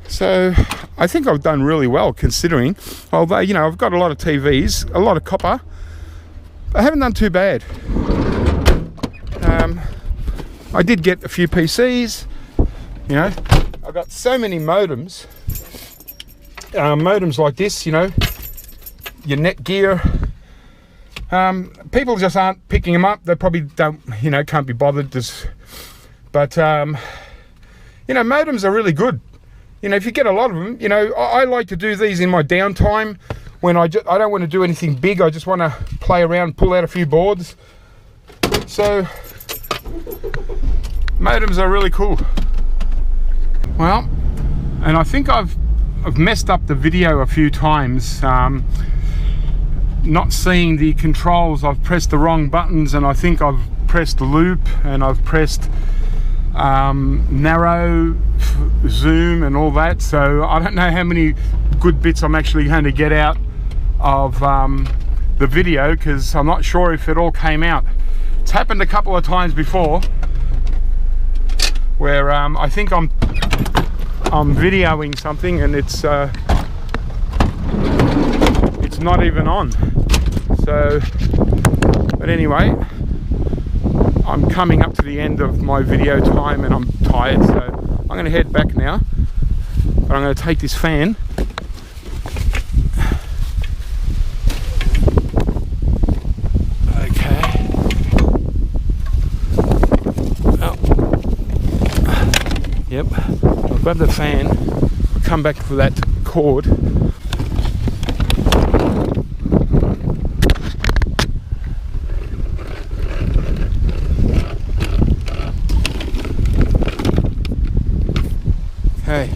So I think I've done really well, considering, although, you know, I've got a lot of TVs, a lot of copper. I haven't done too bad. I did get a few PCs, you know. I've got so many modems modems like this, you know, your Netgear, people just aren't picking them up. They probably don't, you know, can't be bothered. But you know, modems are really good. You know, if you get a lot of them, you know, I like to do these in my downtime when I don't want to do anything big. I just want to play around, pull out a few boards. So modems are really cool. Well, and I think I've messed up the video a few times, not seeing the controls. I've pressed the wrong buttons, and I think I've pressed loop, and I've pressed narrow, zoom, and all that. So I don't know how many good bits I'm actually going to get out of the video, because I'm not sure if it all came out. It's happened a couple of times before where I think I'm videoing something and it's not even on. So, but anyway, I'm coming up to the end of my video time and I'm tired, so I'm going to head back now. But I'm going to take this fan. Okay. Well, yep. I'll grab the fan. I'll come back for that cord. Okay.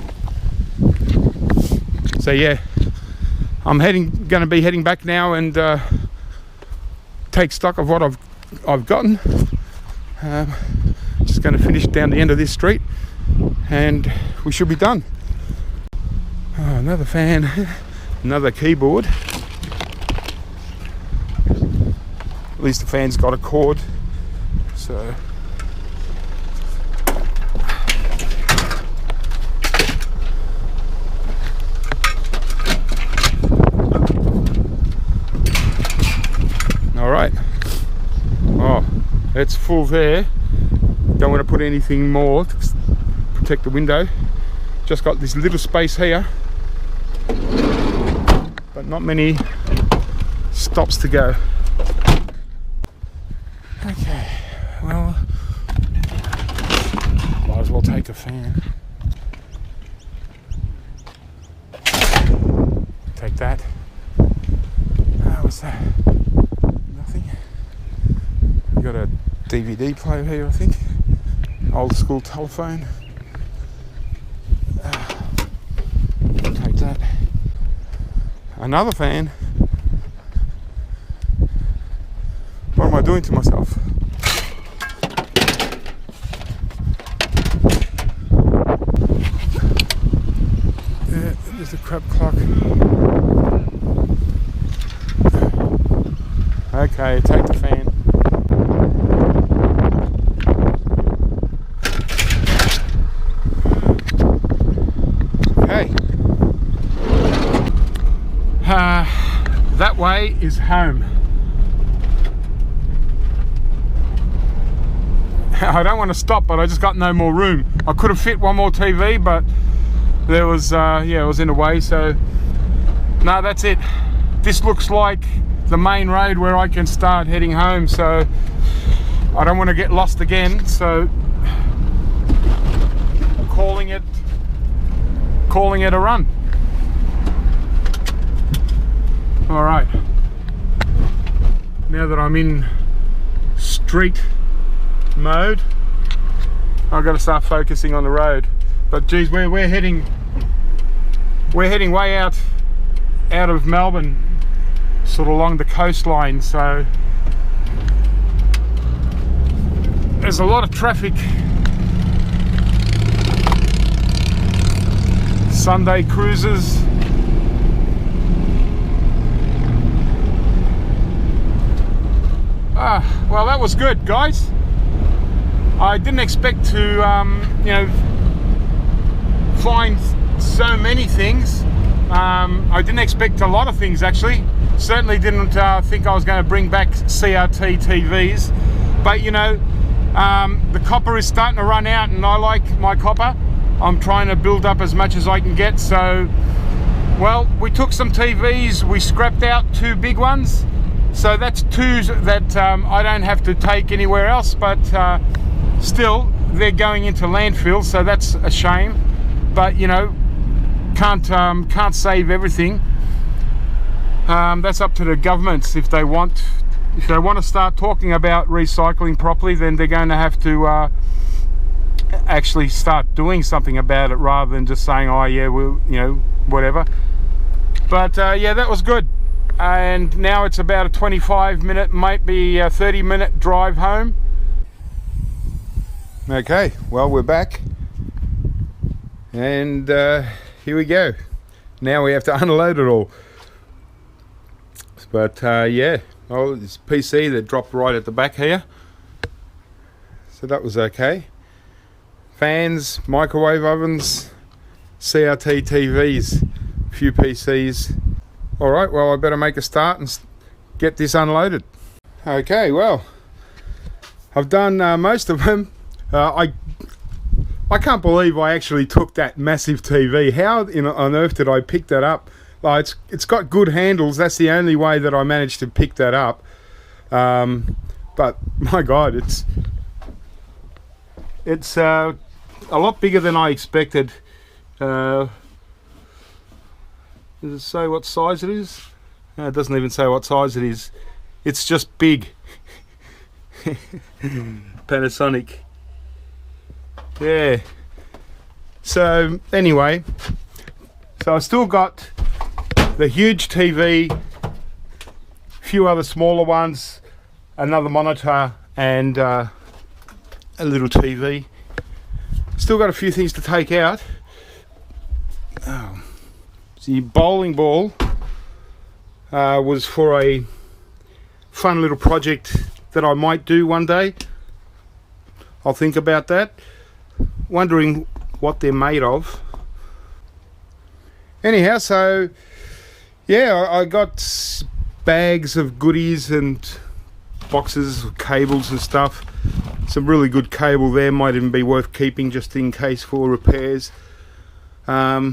So yeah, I'm going to be heading back now and take stock of what I've gotten. Just going to finish down the end of this street, and we should be done. Oh, another fan, another keyboard. At least the fan's got a cord, so. All right. Oh, it's full there. Don't want to put anything more to protect the window. Just got this little space here, but not many stops to go. Okay, well, might as well take a fan. Take that. What's that? Nothing. We got a DVD player here, I think. Old school telephone. Take that. Another fan. What am I doing to myself? There's a crap clock. Okay, take the fan. Okay. That way is home. I don't want to stop, but I just got no more room. I could have fit one more TV, but there was, yeah, it was in the way, so no, that's it. This looks like the main road where I can start heading home, so I don't want to get lost again, so I'm calling it a run. All right, now that I'm in street mode, I've got to start focusing on the road. But geez, we're heading way out of Melbourne, sort of along the coastline, so there's a lot of traffic. Sunday cruises. Well, that was good, guys. I didn't expect to, you know, find so many things. I didn't expect a lot of things, actually. Certainly didn't think I was going to bring back CRT TVs, but you know, the copper is starting to run out, and I like my copper. I'm trying to build up as much as I can get, so Well, we took some TVs, we scrapped out 2 big ones, so that's 2 that I don't have to take anywhere else, but still they're going into landfill, so that's a shame. But you know, can't save everything. That's up to the governments. If they want to start talking about recycling properly, then they're going to have to actually start doing something about it, rather than just saying, oh yeah, we'll, you know, whatever. But yeah, that was good. And now it's about a 25-minute, might be a 30-minute drive home. Okay, well, we're back, and here we go. Now we have to unload it all. But yeah, oh, it's PC that dropped right at the back here, so that was okay. Fans, microwave ovens, CRT TVs, a few PCs. Alright, well, I better make a start and get this unloaded. Okay, well, I've done most of them. I can't believe I actually took that massive TV. How on earth did I pick that up? It's got good handles. That's the only way that I managed to pick that up. But my God, it's a lot bigger than I expected. Does it say what size it is? No, it doesn't even say what size it is. It's just big. Panasonic. Yeah. So anyway, so I still got the huge TV, a few other smaller ones, another monitor, and a little TV. Still got a few things to take out. Oh. The bowling ball was for a fun little project that I might do one day. I'll think about that. Wondering what they're made of. Anyhow, so yeah, I got bags of goodies and boxes of cables and stuff. Some really good cable there, might even be worth keeping just in case for repairs. A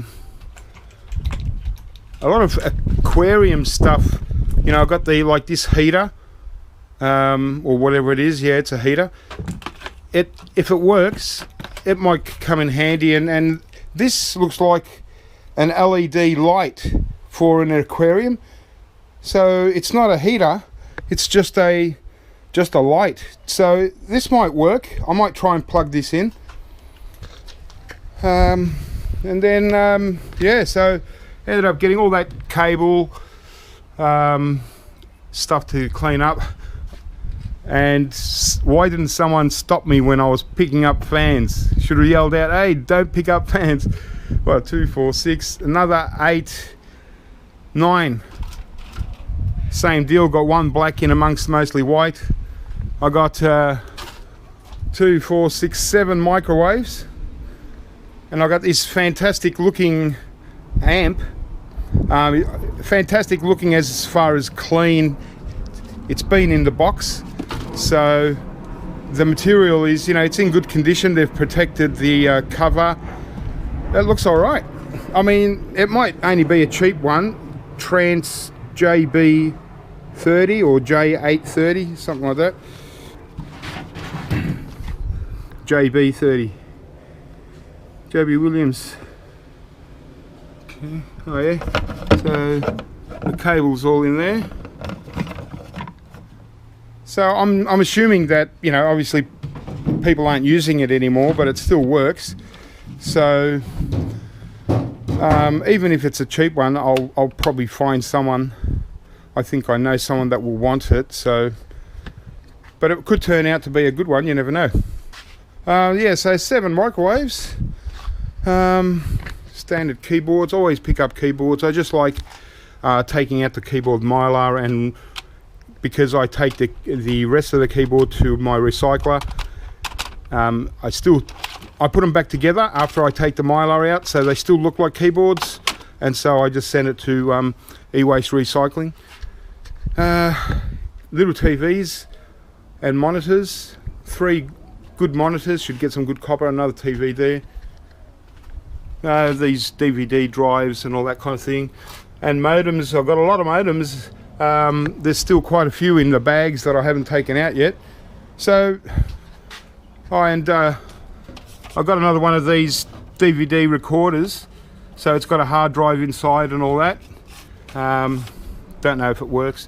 lot of aquarium stuff. You know, I've got the, like, this heater, or whatever it is. Yeah, it's a heater. If it works, it might come in handy. And this looks like an LED light for an aquarium. So it's not a heater, it's just a light. So this might work. I might try and plug this in. And then yeah, so ended up getting all that cable, stuff to clean up. And why didn't someone stop me when I was picking up fans? Should have yelled out, hey, don't pick up fans. Well, 2, 4, 6, another 8, 9. Same deal, got one black in amongst mostly white. I got 2, 4, 6, 7 microwaves. And I got this fantastic looking amp. Fantastic looking as far as clean. It's been in the box. So the material is, you know, it's in good condition. They've protected the cover. That looks all right. I mean, it might only be a cheap one, Trans JB30 or J830, something like that. JB30. JB Williams. Okay. Oh yeah. So the cable's all in there. So I'm assuming that, you know, obviously people aren't using it anymore, but it still works. So even if it's a cheap one, I'll probably find someone. I think I know someone that will want it. So, but it could turn out to be a good one. You never know. Yeah. So 7 microwaves. Standard keyboards. Always pick up keyboards. I just like taking out the keyboard mylar, and because I take the rest of the keyboard to my recycler, I put them back together after I take the mylar out, so they still look like keyboards, and so I just send it to e-waste recycling. Little TVs and monitors. 3 good monitors, should get some good copper. Another TV there. these DVD drives and all that kind of thing. And modems, I've got a lot of modems. There's still quite a few in the bags that I haven't taken out yet. So, I've got another one of these DVD recorders. So it's got a hard drive inside and all that. Don't know if it works.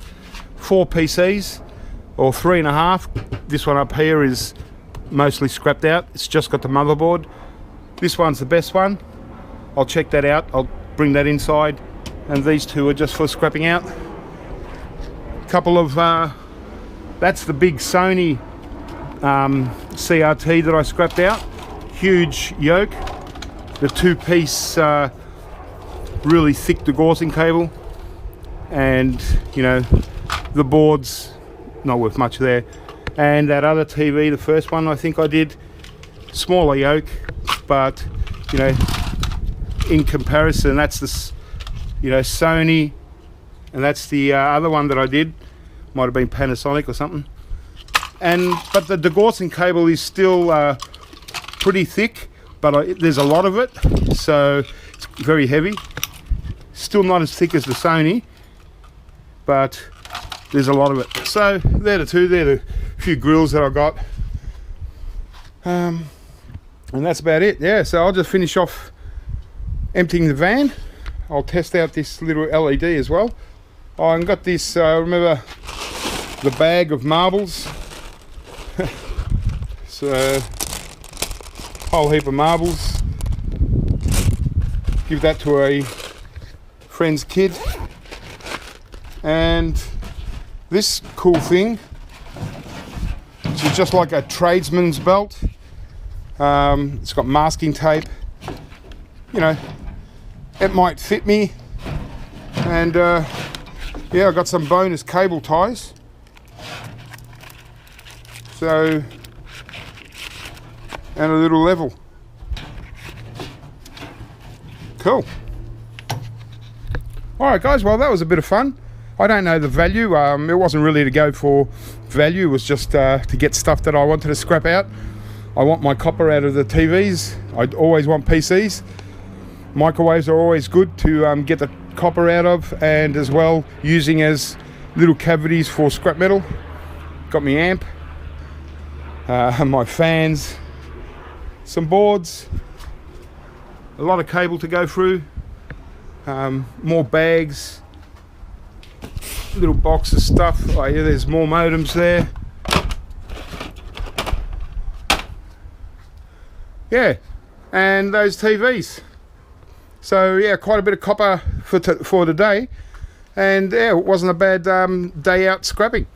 4 PCs or 3.5. This one up here is mostly scrapped out. It's just got the motherboard. This one's the best one. I'll check that out. I'll bring that inside. And these two are just for scrapping out. Couple of that's the big Sony CRT that I scrapped out. Huge yoke. The 2-piece really thick degaussing cable, and you know, the board's not worth much there. And that other TV, the first one I think I did, smaller yoke, but you know, in comparison, that's this, you know, Sony, and that's the other one that I did, might have been Panasonic or something. But the degaussing cable is still pretty thick, but there's a lot of it, so it's very heavy. Still not as thick as the Sony, but there's a lot of it. So they're the few grills that I got, and that's about it. Yeah, so I'll just finish off emptying the van. I'll test out this little LED as well. I've got this, remember the bag of marbles? So, whole heap of marbles. Give that to a friend's kid. And this cool thing, which is just like a tradesman's belt. It's got masking tape. You know, it might fit me. And yeah, I got some bonus cable ties. So, and a little level. Cool. Alright guys, well that was a bit of fun. I don't know the value. It wasn't really to go for value. It was just to get stuff that I wanted to scrap out. I want my copper out of the TVs. I always want PCs. Microwaves are always good to get the copper out of, and as well using as little cavities for scrap metal. Got my amp, my fans, some boards, a lot of cable to go through, more bags, little box of stuff. Oh yeah, there's more modems there. Yeah, and those TVs. So yeah, quite a bit of copper for today, and yeah, it wasn't a bad day out scrapping.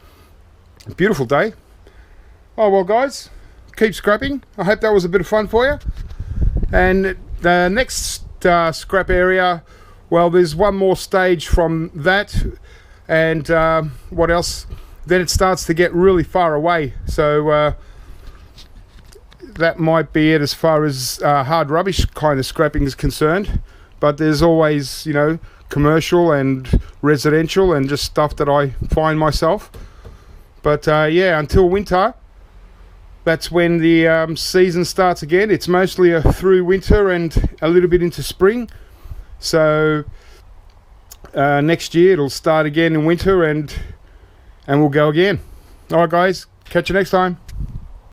Beautiful day. Oh well guys, keep scrapping. I hope that was a bit of fun for you. And the next scrap area, well, there's one more stage from that, and what else, then it starts to get really far away, so that might be it as far as hard rubbish kind of scrapping is concerned. But there's always, you know, commercial and residential and just stuff that I find myself. But yeah, until winter, that's when the season starts again. It's mostly through winter and a little bit into spring. So next year it'll start again in winter, and we'll go again. All right guys, catch you next time.